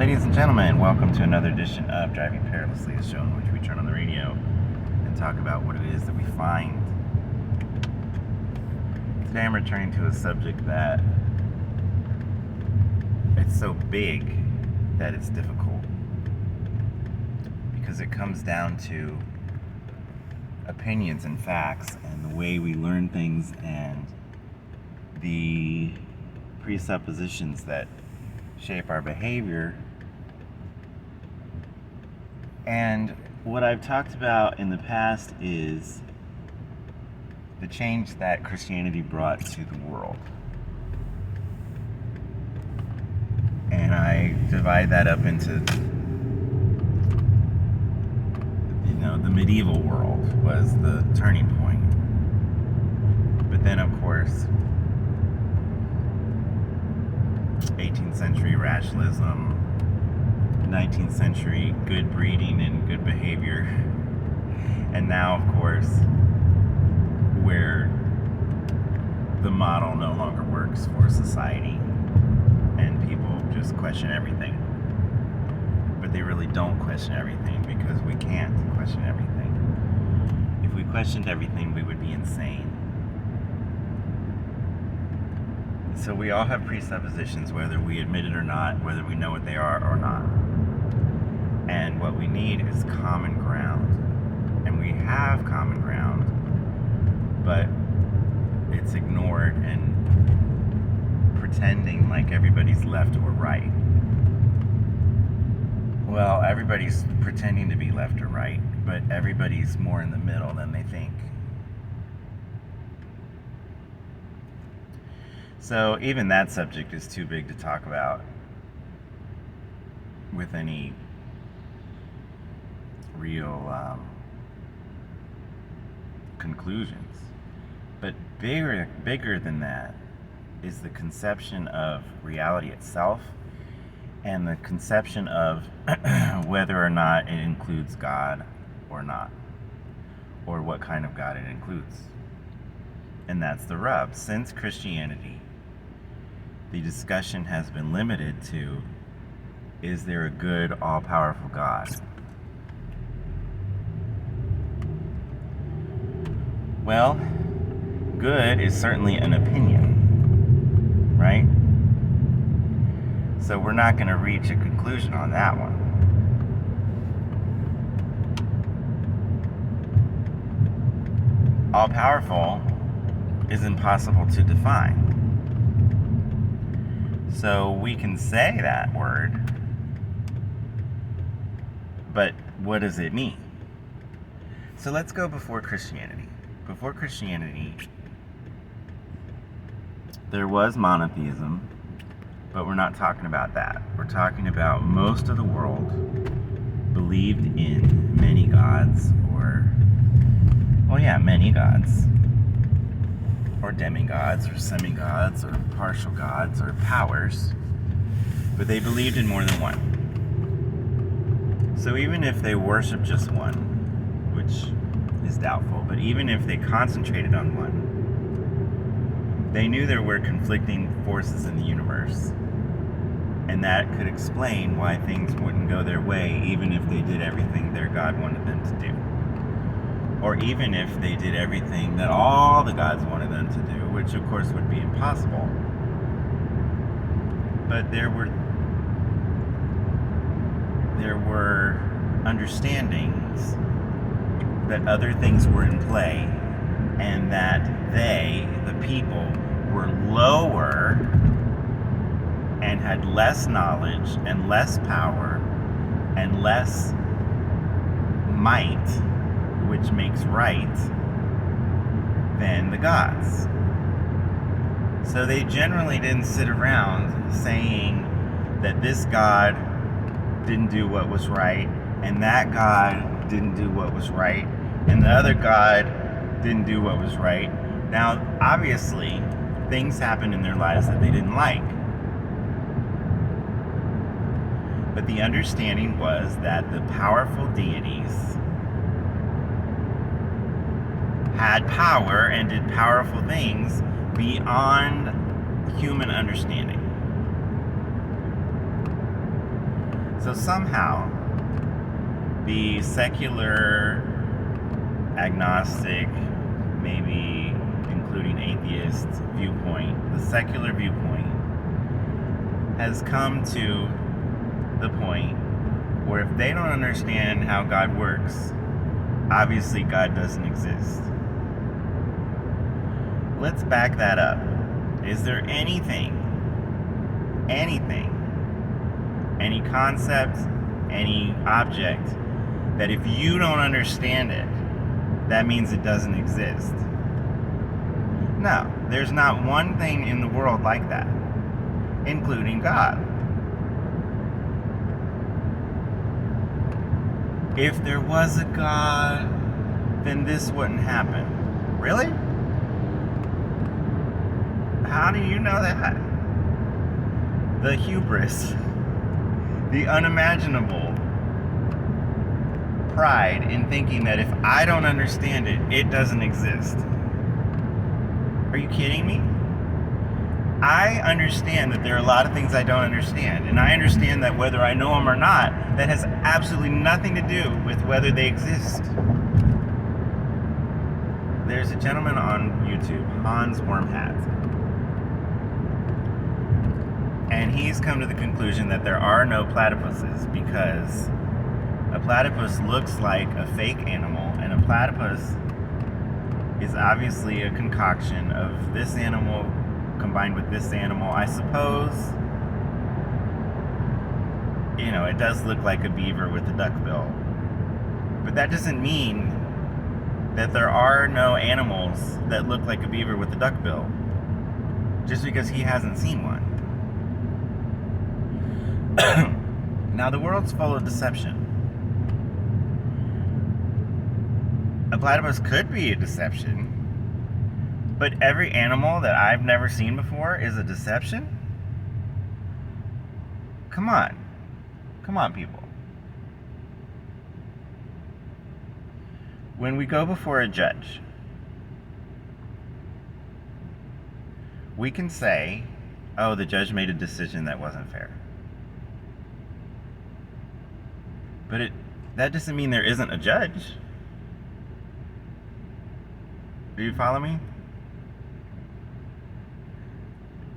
Ladies and gentlemen, welcome to another edition of Driving Perilously, a show in which we turn on the radio and talk about what it is that we find. Today I'm returning to a subject that it's so big that it's difficult, because it comes down to opinions and facts and the way we learn things and the presuppositions that shape our behavior. And what I've talked about in the past is the change that Christianity brought to the world. And I divide that up into, the medieval world was the turning point. But then, of course, 18th century rationalism, 19th century good breeding and good behavior, and now, of course, where the model no longer works for society and people just question everything. But they really don't question everything, because we can't question everything. If we questioned everything, we would be insane. So we all have presuppositions, whether we admit it or not, whether we know what they are or not. And what we need is common ground. And we have common ground, but it's ignored and pretending like everybody's left or right. Well, everybody's pretending to be left or right, but everybody's more in the middle than they think. So even that subject is too big to talk about with any real conclusions. But bigger than that is the conception of reality itself, and the conception of whether or not it includes God or not, or what kind of God it includes. And that's the rub. Since Christianity, the discussion has been limited to, is there a good, all-powerful God? Well, good is certainly an opinion, right? So we're not going to reach a conclusion on that one. All-powerful is impossible to define. So we can say that word, but what does it mean? So let's go before Christianity. Before Christianity, there was monotheism, but we're not talking about that. We're talking about most of the world believed in many gods, many gods, or demigods, or semi-gods, or partial gods, or powers, but they believed in more than one. So even if they worshiped just one, which is doubtful, but even if they concentrated on one, they knew there were conflicting forces in the universe, and that could explain why things wouldn't go their way, even if they did everything their God wanted them to do. Or even if they did everything that all the gods wanted them to do, which of course would be impossible. But there were understandings that other things were in play, and that they, the people, were lower and had less knowledge and less power and less might, which makes right, than the gods. So they generally didn't sit around saying that this God didn't do what was right, and that God didn't do what was right, and the other God didn't do what was right. Now, obviously, things happened in their lives that they didn't like. But the understanding was that the powerful deities had power and did powerful things beyond human understanding. So somehow, the secular, agnostic, maybe including atheist viewpoint, the secular viewpoint, has come to the point where if they don't understand how God works, obviously God doesn't exist. Let's back that up. Is there anything, any concept, any object, that if you don't understand it, that means it doesn't exist? No, there's not one thing in the world like that, including God. If there was a God, then this wouldn't happen. Really? How do you know that? The hubris, the unimaginable pride in thinking that if I don't understand it, it doesn't exist. Are you kidding me? I understand that there are a lot of things I don't understand, and I understand that whether I know them or not, that has absolutely nothing to do with whether they exist. There's a gentleman on YouTube, Hans Wormhat, and he's come to the conclusion that there are no platypuses because a platypus looks like a fake animal, and a platypus is obviously a concoction of this animal combined with this animal. I suppose, it does look like a beaver with a duck bill. But that doesn't mean that there are no animals that look like a beaver with a duck bill just because he hasn't seen one. Now, the world's full of deception. A platypus could be a deception, but every animal that I've never seen before is a deception? Come on, people. When we go before a judge, we can say, oh, the judge made a decision that wasn't fair. But that doesn't mean there isn't a judge. Do you follow me?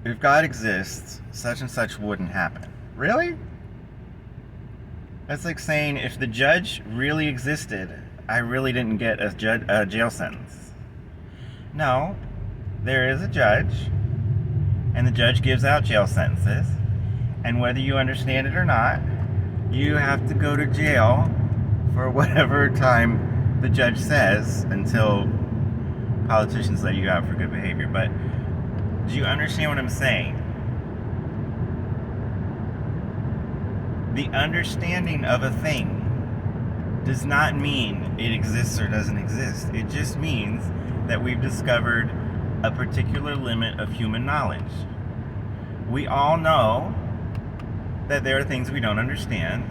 If God exists, such and such wouldn't happen. Really? That's like saying if the judge really existed, I really didn't get a jail sentence. No, there is a judge, and the judge gives out jail sentences, and whether you understand it or not, you have to go to jail for whatever time the judge says until politicians let you out for good behavior. But do you understand what I'm saying? The understanding of a thing does not mean it exists or doesn't exist. It just means that we've discovered a particular limit of human knowledge. We all know that there are things we don't understand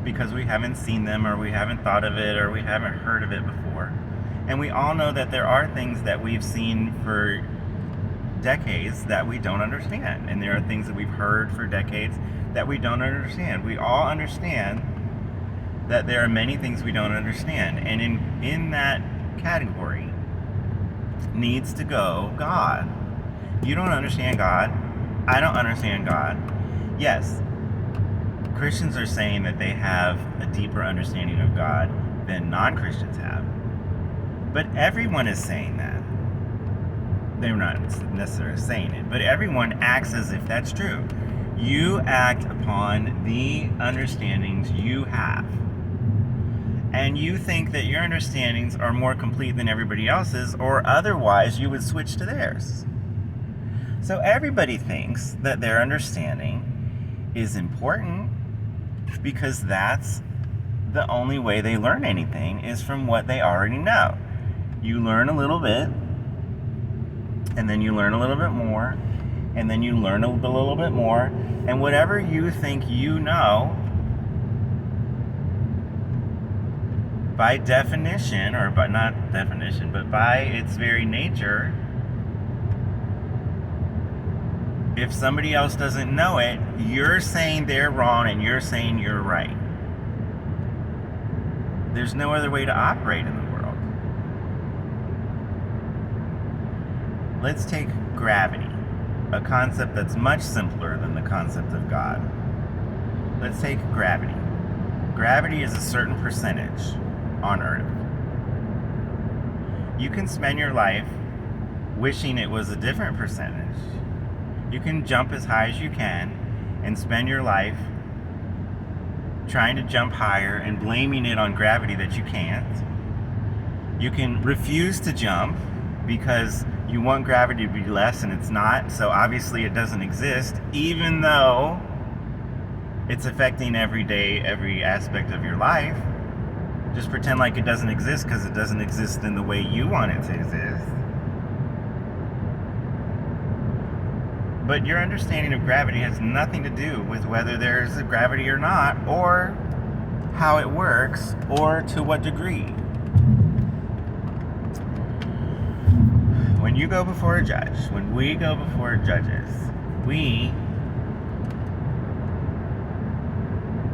because we haven't seen them, or we haven't thought of it, or we haven't heard of it before. And we all know that there are things that we've seen for decades that we don't understand. And there are things that we've heard for decades that we don't understand. We all understand that there are many things we don't understand. And in that category needs to go God. You don't understand God. I don't understand God. Yes, Christians are saying that they have a deeper understanding of God than non-Christians have. But everyone is saying that. They're not necessarily saying it, but everyone acts as if that's true. You act upon the understandings you have. And you think that your understandings are more complete than everybody else's, or otherwise you would switch to theirs. So everybody thinks that their understanding is important because that's the only way they learn anything, is from what they already know. You learn a little bit, and then you learn a little bit more, and then you learn a little bit more, and whatever you think you know, by definition, or by not definition, but by its very nature, if somebody else doesn't know it, you're saying they're wrong and you're saying you're right. There's no other way to operate in the world. Let's take gravity, a concept that's much simpler than the concept of God. Let's take gravity. Gravity is a certain percentage on Earth. You can spend your life wishing it was a different percentage. You can jump as high as you can and spend your life trying to jump higher and blaming it on gravity that you can't. You can refuse to jump because you want gravity to be less and it's not, so obviously it doesn't exist, even though it's affecting every day, every aspect of your life. Just pretend like it doesn't exist because it doesn't exist in the way you want it to exist. But your understanding of gravity has nothing to do with whether there's a gravity or not, or how it works, or to what degree. When you go before a judge, when we go before judges, we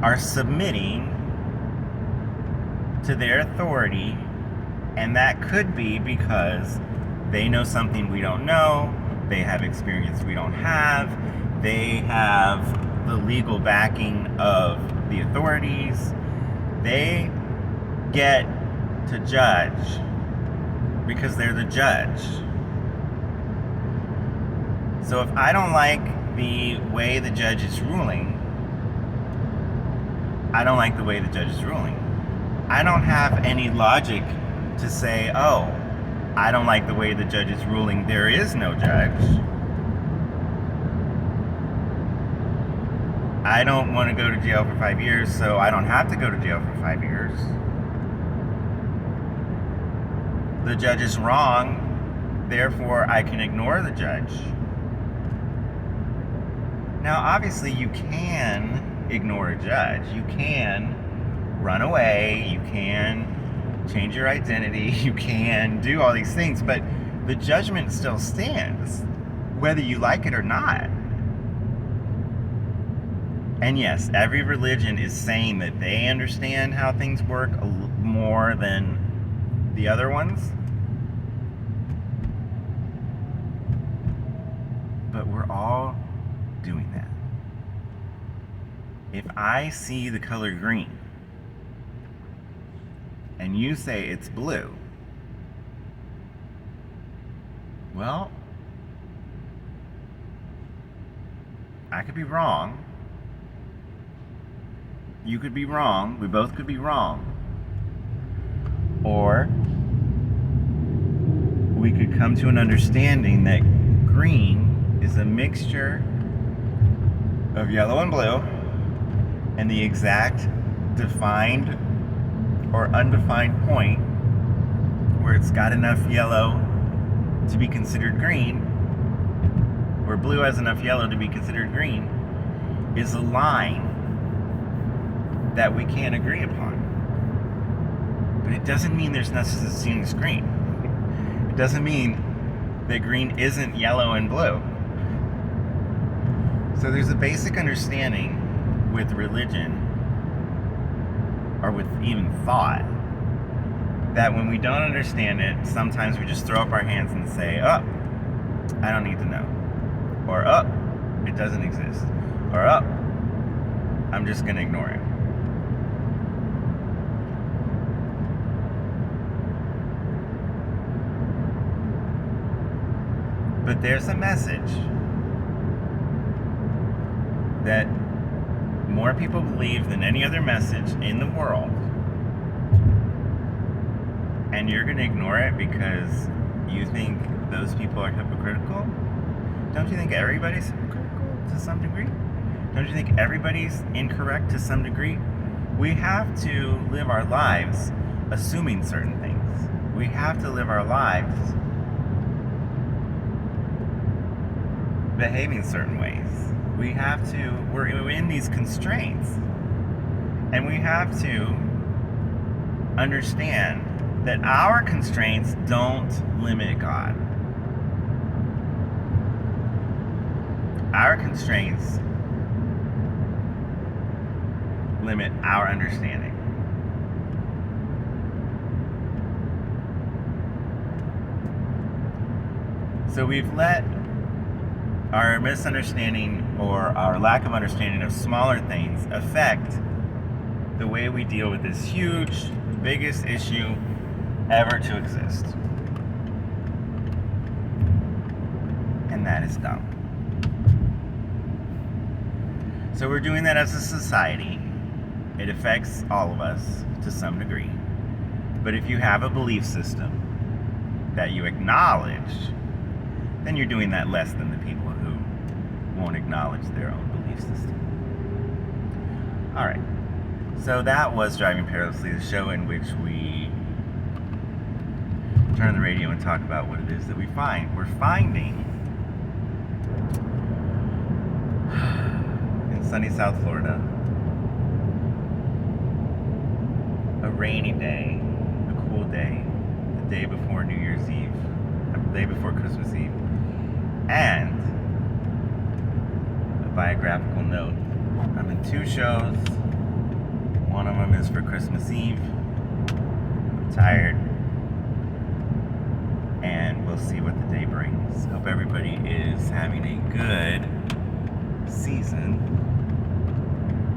are submitting to their authority, and that could be because they know something we don't know, they have experience we don't have, they have the legal backing of the authorities. They get to judge because they're the judge. So if I don't like the way the judge is ruling, I don't like the way the judge is ruling. I don't have any logic to say, oh, I don't like the way the judge is ruling, there is no judge. I don't want to go to jail for 5 years, so I don't have to go to jail for 5 years. The judge is wrong, therefore I can ignore the judge. Now, obviously, you can ignore a judge. You can run away. You can change your identity. You can do all these things, but the judgment still stands, whether you like it or not. And yes, every religion is saying that they understand how things work more than the other ones. But we're all doing that. If I see the color green and you say it's blue, well, I could be wrong. You could be wrong. We both could be wrong. Or we could come to an understanding that green is a mixture of yellow and blue, and the exact defined or undefined point where it's got enough yellow to be considered green, where blue has enough yellow to be considered green, is a line that we can't agree upon. But it doesn't mean there's no such thing as green. It doesn't mean that green isn't yellow and blue. So there's a basic understanding with religion, or with even thought, that when we don't understand it, sometimes we just throw up our hands and say, oh, I don't need to know. Or, oh, it doesn't exist. Or, oh, I'm just going to ignore it. But there's a message that more people believe than any other message in the world, and you're going to ignore it because you think those people are hypocritical? Don't you think everybody's hypocritical to some degree? Don't you think everybody's incorrect to some degree? We have to live our lives assuming certain things. We have to live our lives behaving certain ways. We have to, we're in these constraints, and we have to understand that our constraints don't limit God. our constraints limit our understanding. So we've let our misunderstanding or our lack of understanding of smaller things affect the way we deal with this huge, biggest issue ever to exist. And that is dumb. So we're doing that as a society. It affects all of us to some degree. But if you have a belief system that you acknowledge, then you're doing that less than the people who won't acknowledge their own belief system. All right. So that was Driving Perilously, the show in which we turn on the radio and talk about what it is that we find. We're finding in sunny South Florida a rainy day, a cool day, the day before New Year's Eve, the day before Christmas Eve, and a biographical note. I'm in 2 shows. One of them is for Christmas Eve. I'm tired. And we'll see what the day brings. Hope everybody is having a good season.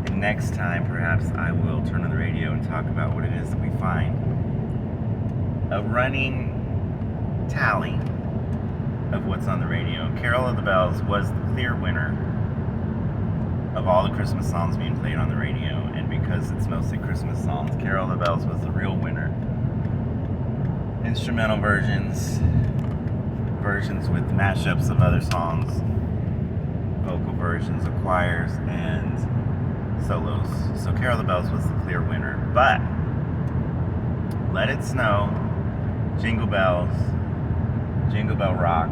And next time, perhaps I will turn on the radio and talk about what it is that we find. A running tally of what's on the radio. Carol of the Bells was the clear winner of all the Christmas songs being played on the radio, and because it's mostly Christmas songs, Carol of the Bells was the real winner. Instrumental versions with mashups of other songs, vocal versions of choirs, and solos. So Carol of the Bells was the clear winner. But Let It Snow, Jingle Bells, Jingle Bell Rock,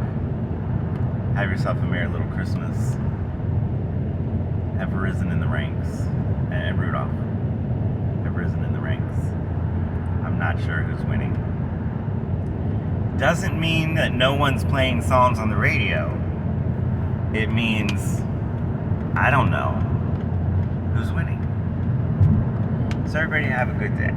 Have Yourself a Merry Little Christmas have risen in the ranks, and Rudolph have risen in the ranks. I'm not sure who's winning. Doesn't mean that no one's playing songs on the radio. It means I don't know who's winning. So everybody have a good day.